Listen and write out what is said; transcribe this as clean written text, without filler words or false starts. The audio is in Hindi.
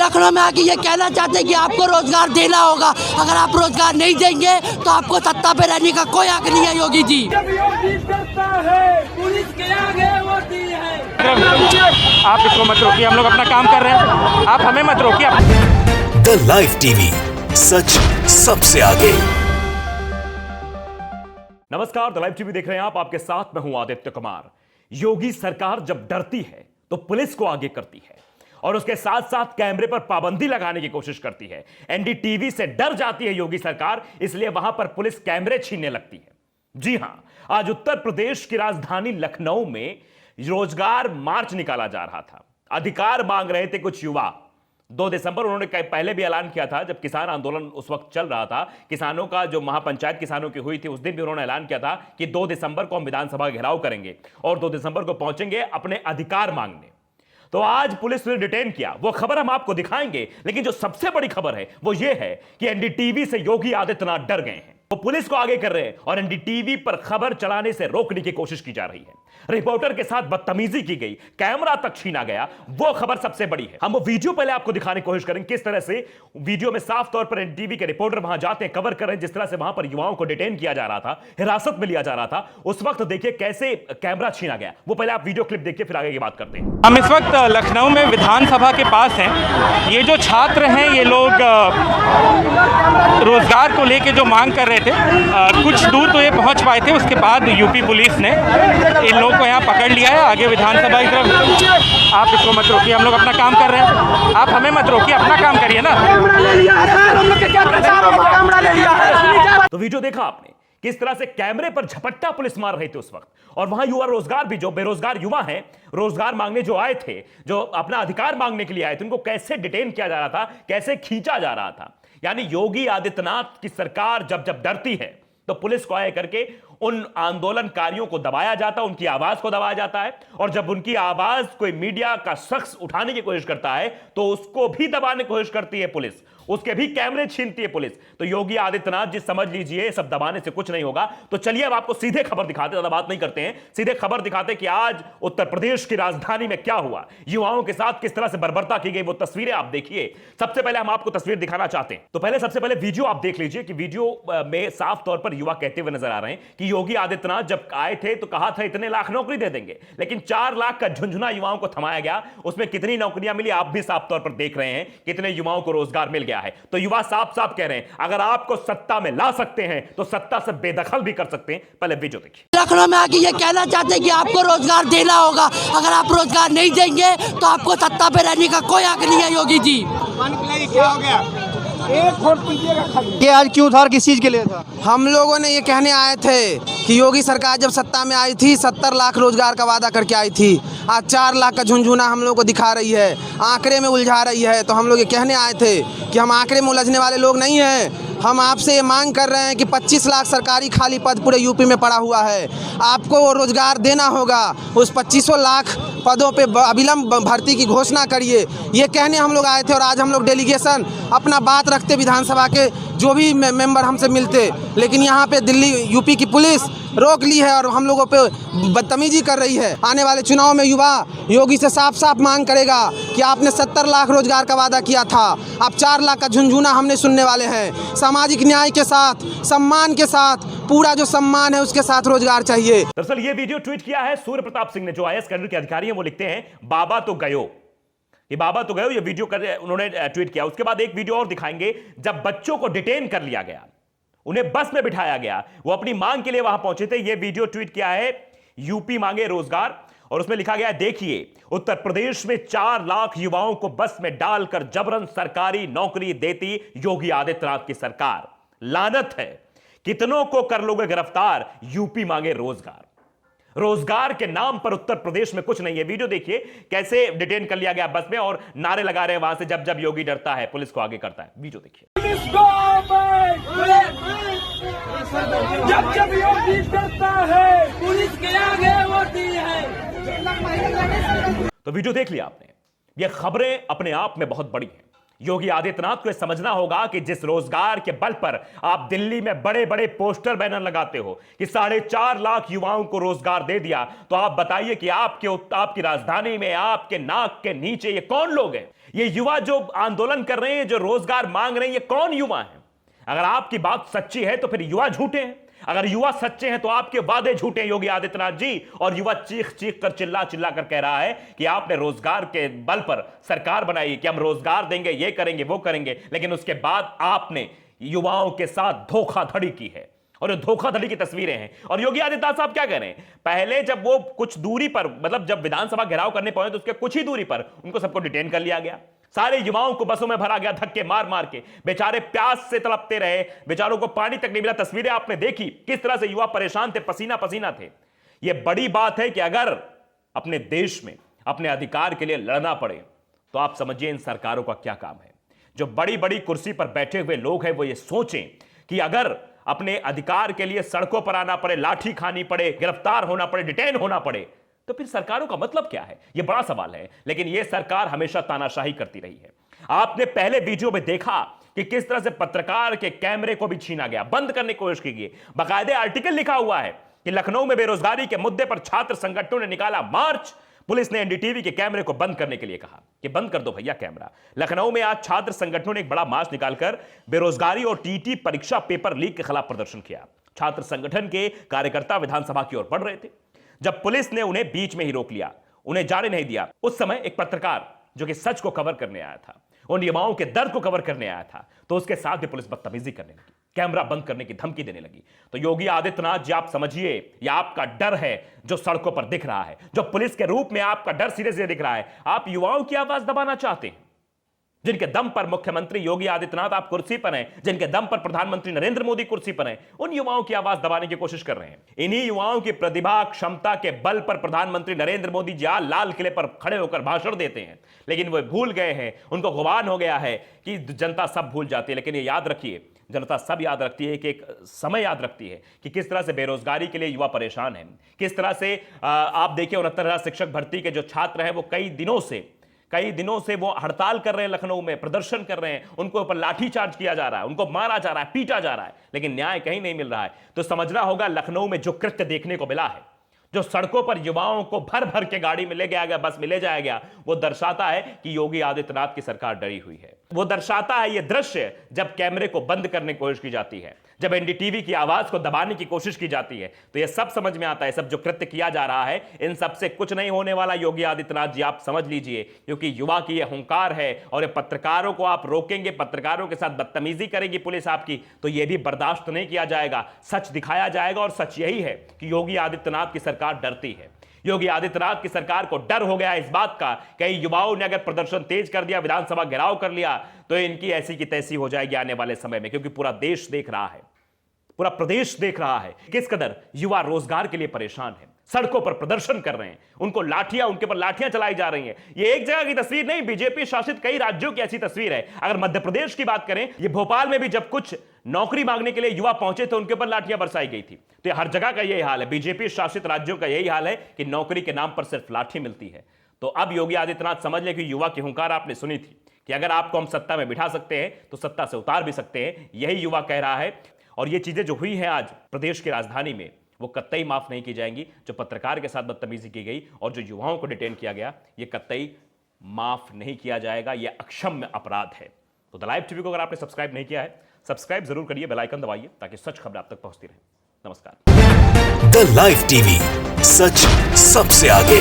लखनऊ में आके ये कहना चाहते हैं कि आपको रोजगार देना होगा, अगर आप रोजगार नहीं देंगे तो आपको सत्ता पे रहने का कोई हक नहीं है। योगी जी जब योगी करता है पुलिस के आगे होती है। आप इसको मत रोकिए, हम लोग अपना काम कर रहे हैं, आप हमें मत रोकिए। द लाइव टीवी, सच सबसे आगे। नमस्कार, द लाइव टीवी देख रहे हैं आप, आपके साथ मैं हूं आदित्य कुमार। योगी सरकार जब डरती है तो पुलिस को आगे करती है और उसके साथ साथ कैमरे पर पाबंदी लगाने की कोशिश करती है। एनडीटीवी से डर जाती है योगी सरकार, इसलिए वहां पर पुलिस कैमरे छीनने लगती है। जी हां, आज उत्तर प्रदेश की राजधानी लखनऊ में रोजगार मार्च निकाला जा रहा था। अधिकार मांग रहे थे कुछ युवा। 2 दिसंबर उन्होंने पहले भी ऐलान किया था, जब किसान आंदोलन उस वक्त चल रहा था, किसानों का जो महापंचायत किसानों की हुई थी, उस दिन भी उन्होंने ऐलान किया था कि 2 दिसंबर को हम विधानसभा घेराव करेंगे और 2 दिसंबर को पहुंचेंगे अपने अधिकार मांगने। तो आज पुलिस ने डिटेन किया, वो खबर हम आपको दिखाएंगे। लेकिन जो सबसे बड़ी खबर है वो ये है कि एनडीटीवी से योगी आदित्यनाथ डर गए हैं। वो पुलिस को आगे कर रहे हैं और एनडीटीवी पर खबर चलाने से रोकने की कोशिश की जा रही है। रिपोर्टर के साथ बदतमीजी की गई, कैमरा तक छीना गया, वो खबर सबसे बड़ी है। हम वो वीडियो पहले आपको दिखाने की कोशिश करेंगे, किस तरह से वीडियो में साफ तौर पर एनडीटीवी के रिपोर्टर वहां जाते हैं, कवर कर रहे हैं, जिस तरह से वहां पर युवाओं को डिटेन किया जा रहा था, हिरासत में लिया जा रहा था। उस वक्त देखिए कैसे कैमरा छीना गया। वो पहले आप वीडियो क्लिप देखिए, फिर आगे की बात करते हैं। हम इस वक्त लखनऊ में विधानसभा के पास हैं। ये जो छात्र हैं, ये लोग रोजगार को लेके जो मांग कर रहे थे, कुछ दूर तो ये पहुंच पाए थे, उसके बाद यूपी पुलिस ने इन लोगों को यहाँ पकड़ लिया है। आगे विधानसभा की तरफ आप इसको मत रोकिए, हम लोग अपना काम कर रहे हैं, आप हमें मत रोकिए, अपना काम करिए ना। तो वीडियो देखा आपने, किस तरह से कैमरे पर झपट्टा पुलिस मार रही थी उस वक्त। और वहां युवा रोजगार भी, जो बेरोजगार युवा हैं, रोजगार मांगने जो आए थे, जो अपना अधिकार मांगने के लिए आए थे, उनको कैसे डिटेन किया जा रहा था, कैसे खींचा जा रहा था। यानी योगी आदित्यनाथ की सरकार जब जब डरती है तो पुलिस को आए करके उन आंदोलनकारियों को दबाया जाता है, उनकी आवाज को दबाया जाता है। और जब उनकी आवाज कोई मीडिया का शख्स उठाने की कोशिश करता है तो उसको भी दबाने की कोशिश करती है पुलिस, उसके भी कैमरे छीनती है पुलिस। तो योगी आदित्यनाथ जी समझ लीजिए, सब दबाने से कुछ नहीं होगा। तो चलिए अब आपको सीधे खबर दिखाते, ज्यादा बात नहीं करते हैं, सीधे खबर दिखाते कि आज उत्तर प्रदेश की राजधानी में क्या हुआ, युवाओं के साथ किस तरह से बर्बरता की गई। वो तस्वीरें आप देखिए। सबसे पहले हम आपको तस्वीर दिखाना चाहते हैं, तो पहले सबसे पहले वीडियो आप देख लीजिए कि वीडियो में साफ तौर पर युवा कहते हुए नजर आ रहे हैं कि योगी आदित्यनाथ जब आए थे तो कहा था इतने लाख नौकरी दे देंगे, लेकिन 4 लाख का झुंझुना युवाओं को थमाया गया। उसमें कितनी नौकरियां मिली आप भी साफ तौर पर देख रहे हैं, कितने युवाओं को रोजगार मिल गया है। तो युवा साफ साफ कह रहे हैं, अगर आपको सत्ता में ला सकते हैं तो सत्ता से बेदखल भी कर सकते हैं। पहले वीडियो देखिए। लखनऊ में आके ये कहना चाहते हैं कि आपको रोजगार देना होगा, अगर आप रोजगार नहीं देंगे तो आपको सत्ता पे रहने का कोई हक नहीं है। योगी जी क्या हो गया? ये आज क्यों था और किस चीज के लिए था? हम लोगों ने ये कहने आए थे कि योगी सरकार जब सत्ता में आई थी 70 लाख रोजगार का वादा करके आई थी, आज 4 लाख का झुंझुना हम लोग को दिखा रही है, आंकड़े में उलझा रही है। तो हम लोग ये कहने आए थे कि हम आंकड़े में उलझने वाले लोग नहीं हैं। हम आपसे ये मांग कर रहे हैं कि 25 लाख सरकारी खाली पद पूरे यूपी में पड़ा हुआ है, आपको वो रोजगार देना होगा। उस 25 लाख पदों पे अविलंब भर्ती की घोषणा करिए। ये कहने हम लोग आए थे और आज हम लोग डेलीगेशन अपना बात रखते विधानसभा के जो भी मेंबर हमसे मिलते, लेकिन यहाँ पे दिल्ली यूपी की पुलिस रोक ली है और हम लोगों पे बदतमीजी कर रही है। आने वाले चुनाव में युवा योगी से साफ साफ मांग करेगा कि आपने 70 लाख रोजगार का वादा किया था, आप 4 लाख का झुंझुना हमने सुनने वाले हैं। सामाजिक न्याय के साथ, सम्मान के साथ, पूरा जो सम्मान है उसके साथ रोजगार चाहिए। दरअसल ये वीडियो ट्वीट किया है सूर्य प्रताप सिंह ने, जो आईएएस कैडर के अधिकारी हैं। वो लिखते हैं, बाबा तो गयो, ये बाबा तो गयो, ये वीडियो उन्होंने ट्वीट किया। उसके बाद एक वीडियो और दिखाएंगे, जब बच्चों को डिटेन कर लिया गया, उन्हें बस में बिठाया गया, वो अपनी मांग के लिए वहां पहुंचे थे। ये वीडियो ट्वीट किया है यूपी मांगे रोजगार, और उसमें लिखा गया, देखिए उत्तर प्रदेश में 4 लाख युवाओं को बस में डालकर जबरन सरकारी नौकरी देती योगी आदित्यनाथ की सरकार। लानत है, कितनों को कर लोगे गिरफ्तार, यूपी मांगे रोजगार। रोजगार के नाम पर उत्तर प्रदेश में कुछ नहीं है। वीडियो देखिए कैसे डिटेन कर लिया गया बस में, और नारे लगा रहे हैं वहां से, जब जब योगी डरता है पुलिस को आगे करता है। वीडियो देखिए। जब जब योगी करता है पुलिस के आगे होती है। तो वीडियो देख लिया आपने। ये खबरें अपने आप में बहुत बड़ी हैं। योगी आदित्यनाथ को यह समझना होगा कि जिस रोजगार के बल पर आप दिल्ली में बड़े बड़े पोस्टर बैनर लगाते हो कि 4.5 लाख युवाओं को रोजगार दे दिया, तो आप बताइए कि आपकी राजधानी में आपके नाक के नीचे ये कौन लोग हैं? ये युवा जो आंदोलन कर रहे हैं, जो रोजगार मांग रहे हैं, ये कौन युवा हैं? अगर आपकी बात सच्ची है तो फिर युवा झूठे हैं। अगर युवा सच्चे हैं तो आपके वादे झूठे हैं योगी आदित्यनाथ जी। और युवा चीख चीख कर चिल्ला चिल्ला कर कह रहा है कि आपने रोजगार के बल पर सरकार बनाई, कि हम रोजगार देंगे, ये करेंगे, वो करेंगे, लेकिन उसके बाद आपने युवाओं के साथ धोखाधड़ी की है। और धोखाधड़ी की तस्वीरें हैं। और योगी आदित्यनाथ साहब क्या कह रहे हैं? पहले जब वो कुछ दूरी पर, मतलब जब विधानसभा घेराव करने पहुंचे तो उसके कुछ ही दूरी पर उनको सबको डिटेन कर लिया गया। सारे युवाओं को बसों में भरा गया, धक्के मार मार के। बेचारे प्यास से तड़पते रहे, बेचारों को पानी तक नहीं मिला। तस्वीरें आपने देखी किस तरह से युवा परेशान थे, पसीना पसीना थे। यह बड़ी बात है कि अगर अपने देश में अपने अधिकार के लिए लड़ना पड़े तो आप समझिए इन सरकारों का क्या काम है। जो बड़ी बड़ी कुर्सी पर बैठे हुए लोग हैं वो ये सोचें कि अगर अपने अधिकार के लिए सड़कों पर आना पड़े, लाठी खानी पड़े, गिरफ्तार होना पड़े, डिटेन होना पड़े, तो फिर सरकारों का मतलब क्या है? यह बड़ा सवाल है। लेकिन यह सरकार हमेशा तानाशाही करती रही है। आपने पहले वीडियो में देखा कि किस तरह से पत्रकार के कैमरे को भी छीना गया, बंद करने की कोशिश की गई। बाकायदे आर्टिकल लिखा हुआ है कि लखनऊ में बेरोजगारी के मुद्दे पर छात्र संगठनों ने निकाला मार्च। पुलिस ने एनडीटीवी के कैमरे को बंद करने के लिए कहा कि बंद कर दो भैया कैमरा। लखनऊ में आज छात्र संगठनों ने एक बड़ा मार्च निकालकर बेरोजगारी और टीटी परीक्षा पेपर लीक के खिलाफ प्रदर्शन किया। छात्र संगठन के कार्यकर्ता विधानसभा की ओर बढ़ रहे थे जब पुलिस ने उन्हें बीच में ही रोक लिया, उन्हें जाने नहीं दिया। उस समय एक पत्रकार जो कि सच को कवर करने आया था, उन युवाओं के दर्द को कवर करने आया था, तो उसके साथ भी पुलिस बदतमीजी करने लगी, कैमरा बंद करने की धमकी देने लगी। तो योगी आदित्यनाथ जी, आप समझिए यह आपका डर है जो सड़कों पर दिख रहा है, जो पुलिस के रूप में आपका डर सीधे सीधे दिख रहा है। आप युवाओं की आवाज दबाना चाहते हैं। जिनके दम पर मुख्यमंत्री योगी आदित्यनाथ आप कुर्सी पर हैं, जिनके दम पर प्रधानमंत्री नरेंद्र मोदी कुर्सी पर हैं, उन युवाओं की आवाज दबाने की कोशिश कर रहे हैं। इन्हीं युवाओं की प्रतिभा क्षमता के बल पर प्रधानमंत्री नरेंद्र मोदी जी आज लाल किले पर खड़े होकर भाषण देते हैं, लेकिन वे भूल गए हैं, उनको गुमान हो गया है कि जनता सब भूल जाती है। लेकिन ये याद रखिए, जनता सब याद रखती है कि एक समय याद रखती है कि किस तरह से बेरोजगारी के लिए युवा परेशान हैं, किस तरह से आप देखिए 69,000 शिक्षक भर्ती के जो छात्र हैं वो कई दिनों से वो हड़ताल कर रहे हैं, लखनऊ में प्रदर्शन कर रहे हैं, उनको ऊपर लाठीचार्ज किया जा रहा है, उनको मारा जा रहा है, पीटा जा रहा है, लेकिन न्याय कहीं नहीं मिल रहा है। तो समझना होगा लखनऊ में जो कृत्य देखने को मिला है, जो सड़कों पर युवाओं को भर भर के गाड़ी में ले गया गया, बस में ले जाया गया, वो दर्शाता है कि योगी आदित्यनाथ की सरकार डरी हुई है। वो दर्शाता है ये दृश्य जब कैमरे को बंद करने की कोशिश की जाती है, जब एनडीटीवी की आवाज को दबाने की कोशिश की जाती है, तो ये सब समझ में आता है। सब जो कृत्य किया जा रहा है, इन सब से कुछ नहीं होने वाला योगी आदित्यनाथ जी, आप समझ लीजिए, क्योंकि युवा की ये हुंकार है। और ये पत्रकारों को आप रोकेंगे, पत्रकारों के साथ बदतमीजी करेगी पुलिस आपकी, तो ये भी बर्दाश्त नहीं किया जाएगा। सच दिखाया जाएगा और सच यही है कि योगी आदित्यनाथ की सरकार डरती है। योगी आदित्यनाथ की सरकार को डर हो गया इस बात का, कई युवाओं ने अगर प्रदर्शन तेज कर दिया, विधानसभा घेराव कर लिया, तो इनकी ऐसी की तैसी हो जाएगी आने वाले समय में। क्योंकि पूरा देश देख रहा है, पूरा प्रदेश देख रहा है किस कदर युवा रोजगार के लिए परेशान है, सड़कों पर प्रदर्शन कर रहे हैं, उनके पर लाठियां चलाई जा रही हैं। ये एक जगह की तस्वीर नहीं, बीजेपी शासित कई राज्यों की ऐसी तस्वीर है। अगर मध्य प्रदेश की बात करें, ये भोपाल में भी जब कुछ नौकरी मांगने के लिए युवा पहुंचे तो उनके ऊपर लाठियां बरसाई गई थी। तो हर जगह का यही हाल है, बीजेपी शासित राज्यों का यही हाल है कि नौकरी के नाम पर सिर्फ लाठी मिलती है। तो अब योगी आदित्यनाथ समझ ले कि युवा की हुंकार आपने सुनी थी कि अगर आपको हम सत्ता में बिठा सकते हैं तो सत्ता से उतार भी सकते हैं, यही युवा कह रहा है। और ये चीजें जो हुई हैं आज प्रदेश की राजधानी में, वो कतई माफ नहीं की जाएंगी। जो पत्रकार के साथ बदतमीजी की गई और जो युवाओं को डिटेन किया गया, ये कतई माफ नहीं किया जाएगा। ये अक्षम्य अपराध है। तो द लाइव टीवी को अगर आपने सब्सक्राइब नहीं किया है, सब्सक्राइब जरूर करिए, बेल आइकन दबाइए ताकि सच खबर आप तक पहुंचती रहे। नमस्कार। द लाइव टीवी, सच सबसे आगे।